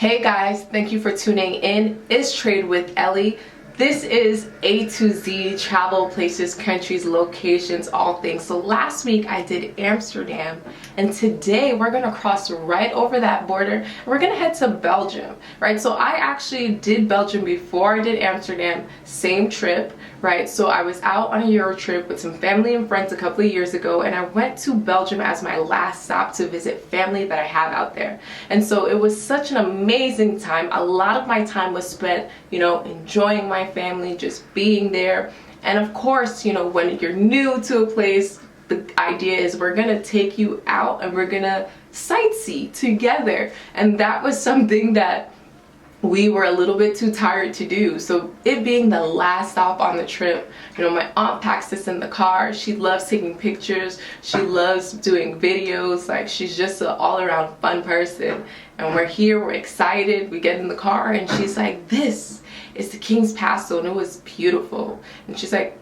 Hey guys, thank you for tuning in. It's Trade with Ellie. This is A to Z travel, places, countries, locations, all things. So last week I did Amsterdam, and today we're gonna cross right over that border and we're gonna head to Belgium, right? So I actually did Belgium before I did Amsterdam, same trip, right? So I was out on a Euro trip with some family and friends a couple of years ago, and I went to Belgium as my last stop to visit family that I have out there. And so it was such an amazing time. A lot of my time was spent, enjoying my family, just being there. And of course, when you're new to a place, the idea is we're gonna take you out and we're gonna sightsee together. And that was something that we were a little bit too tired to do. So it being the last stop on the trip, my aunt packs us in the car. She loves taking pictures. She loves doing videos. Like, she's just an all-around fun person. And we're here, we're excited. We get in the car and she's like, this is the King's Castle, and it was beautiful. And she's like,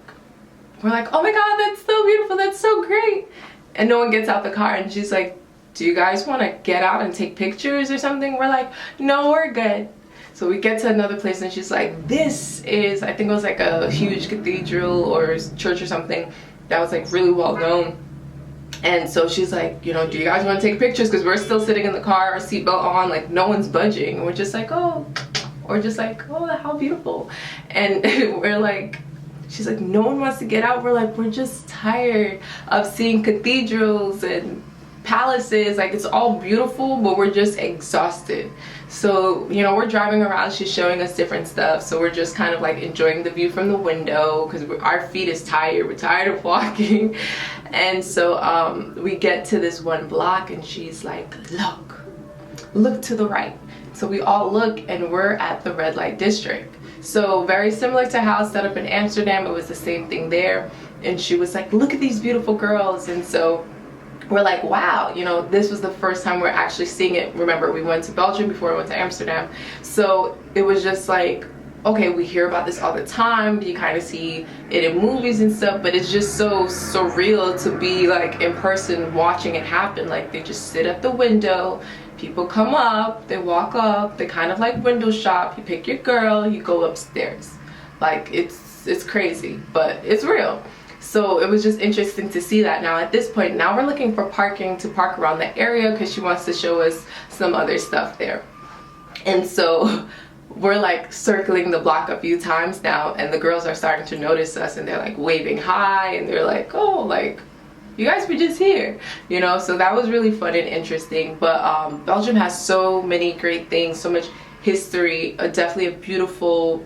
we're like, oh my God, that's so beautiful, that's so great. And no one gets out the car, and she's like, do you guys want to get out and take pictures or something? We're like, no, we're good. So we get to another place and she's like, this is, I think it was like a huge cathedral or church or something that was like really well known. And so she's like, do you guys want to take pictures? Because we're still sitting in the car, our seatbelt on, like no one's budging. And we're just like, oh, how beautiful. And we're like, she's like, no one wants to get out. We're like, we're just tired of seeing cathedrals and palaces. Like, it's all beautiful, but we're just exhausted. So we're driving around, she's showing us different stuff, so we're just kind of like enjoying the view from the window because our feet is tired, we're tired of walking. And so we get to this one block and she's like, look to the right. So we all look and we're at the red light district. So very similar to how it's set up in Amsterdam, it was the same thing there. And she was like, look at these beautiful girls. And so we're like, wow, this was the first time we're actually seeing it. Remember, we went to Belgium before we went to Amsterdam. So it was just like, okay, we hear about this all the time. You kind of see it in movies and stuff, but it's just so surreal to be like in person watching it happen. Like, they just sit at the window, people come up, they walk up, they kind of like window shop, you pick your girl, you go upstairs. Like, it's crazy, but it's real. So it was just interesting to see that. Now at this point, now we're looking for parking to park around the area because she wants to show us some other stuff there. And so we're like circling the block a few times now, and the girls are starting to notice us and they're like waving hi, and they're like, oh, like, you guys were just here, so that was really fun and interesting. But Belgium has so many great things, so much history, definitely a beautiful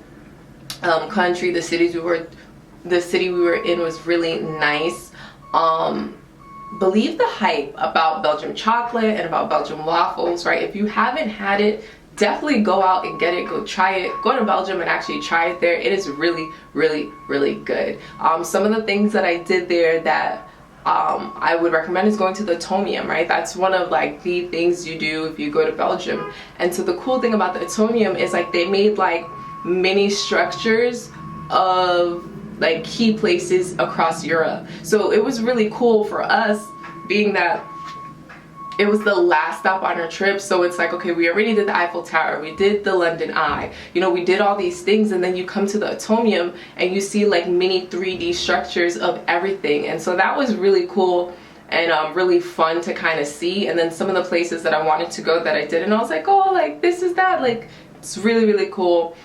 country. The city we were in was really nice. Believe the hype about Belgium chocolate and about Belgium waffles, right? If you haven't had it, definitely go out and get it, go try it, go to Belgium and actually try it there. It is really, really, really good. Some of the things that I did there that I would recommend is going to the Atomium, right? That's one of like the things you do if you go to Belgium. And so the cool thing about the Atomium is like they made like mini structures of like key places across Europe. So it was really cool for us, being that it was the last stop on our trip. So it's like, okay, we already did the Eiffel Tower, we did the London Eye, we did all these things, and then you come to the Atomium and you see like mini 3D structures of everything. And so that was really cool and really fun to kind of see. And then some of the places that I wanted to go that I did, and I was like, oh, like this is that, like it's really, really cool.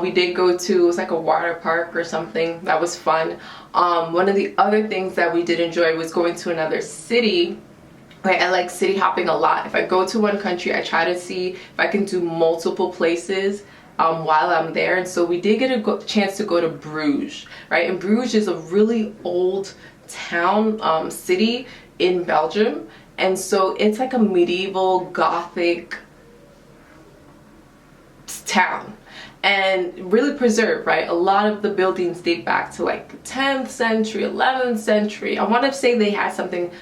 We did go to, it was like a water park or something. That was fun. One of the other things that we did enjoy was going to another city. Right, I like city hopping a lot. If I go to one country, I try to see if I can do multiple places while I'm there. And so we did get a chance to go to Bruges, right? And Bruges is a really old town, city in Belgium. And so it's like a medieval Gothic town. And really preserved, right? A lot of the buildings date back to like the 10th century, 11th century. I want to say they had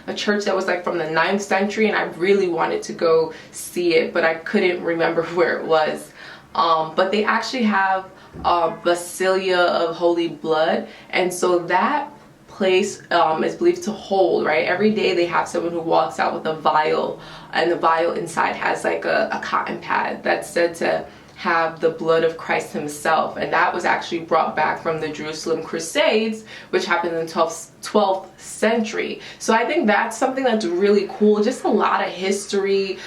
a church that was like from the 9th century, and I really wanted to go see it, but I couldn't remember where it was. But they actually have Basilia of Holy Blood, and so that place is believed to hold, right? Every day they have someone who walks out with a vial, and the vial inside has like a cotton pad that's said to have the blood of Christ himself, and that was actually brought back from the Jerusalem Crusades, which happened in the 12th century. So I think that's something that's really cool. Just a lot of history,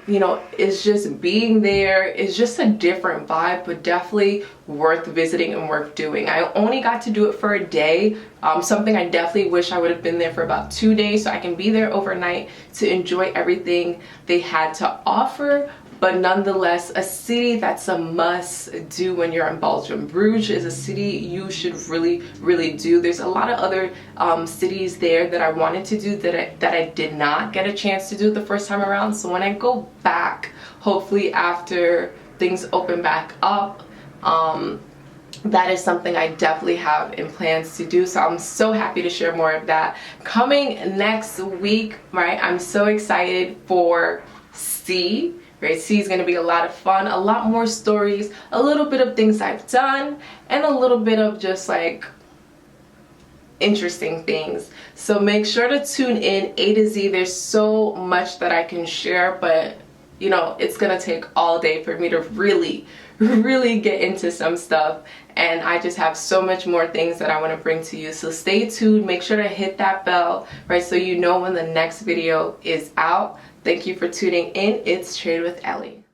you know, it's just being there. It's just a different vibe, but definitely worth visiting and worth doing. I only got to do it for a day, something I definitely wish I would have been there for about 2 days so I can be there overnight to enjoy everything they had to offer. But nonetheless, a city that's a must do when you're in Belgium. Bruges is a city you should really do. There's a lot of other cities there that I wanted to do that I did not get a chance to do the first time around. So when I go back, hopefully after things open back up, that is something I definitely have in plans to do. So I'm so happy to share more of that coming next week, right? I'm so excited for C. Right, C is going to be a lot of fun, a lot more stories, a little bit of things I've done, and a little bit of just like interesting things. So make sure to tune in A to Z. There's so much that I can share, but you know, it's gonna take all day for me to really get into some stuff, and I just have so much more things that I want to bring to you. So stay tuned, make sure to hit that bell, right, so you know when the next video is out. Thank you for tuning in. It's Trade with Ellie.